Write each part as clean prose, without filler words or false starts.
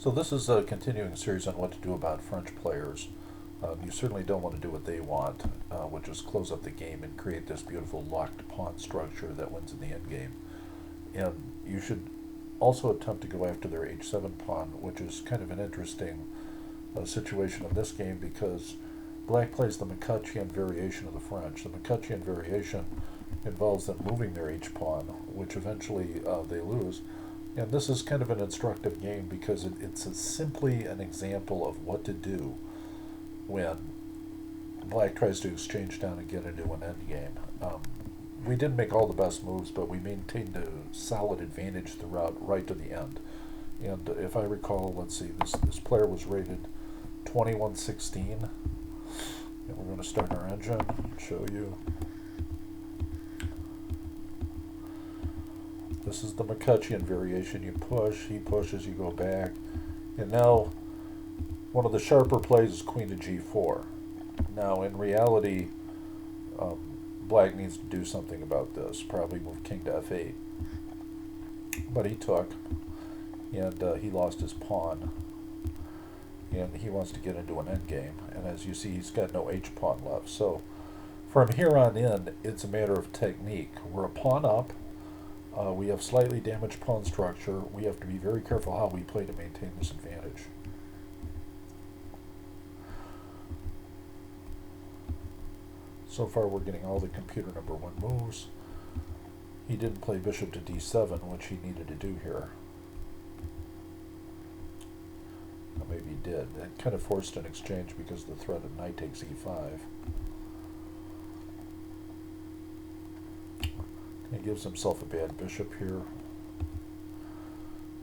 So this is a continuing series on what to do about French players. You certainly don't want to do what they want, which is close up the game and create this beautiful locked pawn structure that wins in the endgame. And you should also attempt to go after their h7 pawn, which is kind of an interesting situation in this game because black plays the mathematician variation of the French. The mathematician variation involves them moving their h-pawn, which eventually they lose. And this is kind of an instructive game because it's simply an example of what to do when black tries to exchange down and get into an endgame. We didn't make all the best moves, but we maintained a solid advantage throughout right to the end. And if I recall, let's see, this player was rated 2116. And we're going to start our engine and show you. This is the mathematician variation. You push, he pushes, you go back. And now, one of the sharper plays is queen to g4. Now, in reality, black needs to do something about this. Probably move king to f8. But he took, and he lost his pawn. And he wants to get into an endgame. And as you see, he's got no h-pawn left. So, from here on in, it's a matter of technique. We're a pawn up. We have slightly damaged pawn structure. We have to be very careful how we play to maintain this advantage. So far we're getting all the computer number 1 moves. He didn't play bishop to d7, which he needed to do here. Or maybe he did. It kind of forced an exchange because the threat of knight takes e5. He gives himself a bad bishop here.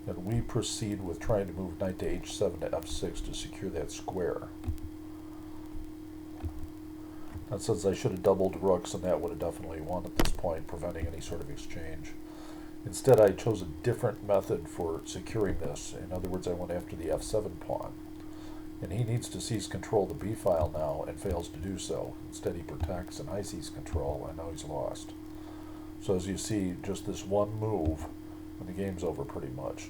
And we proceed with trying to move knight to h7 to f6 to secure that square. That says I should have doubled rooks, and that would have definitely won at this point, preventing any sort of exchange. Instead, I chose a different method for securing this. In other words, I went after the f7 pawn. And he needs to seize control of the b file now and fails to do so. Instead, he protects, and I seize control, and now he's lost. So as you see, just this one move, and the game's over pretty much.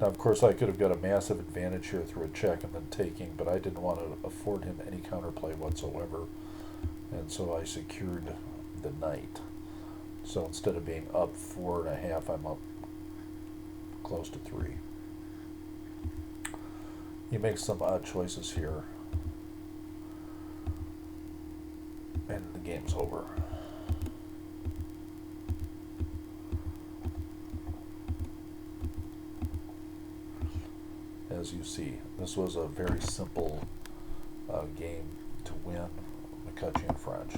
Now, of course, I could have got a massive advantage here through a check and then taking, but I didn't want to afford him any counterplay whatsoever. And so I secured the knight. So instead of being up 4.5, I'm up close to 3. He makes some odd choices here. And the game's over. As you see, this was a very simple game to win McCutcheon French.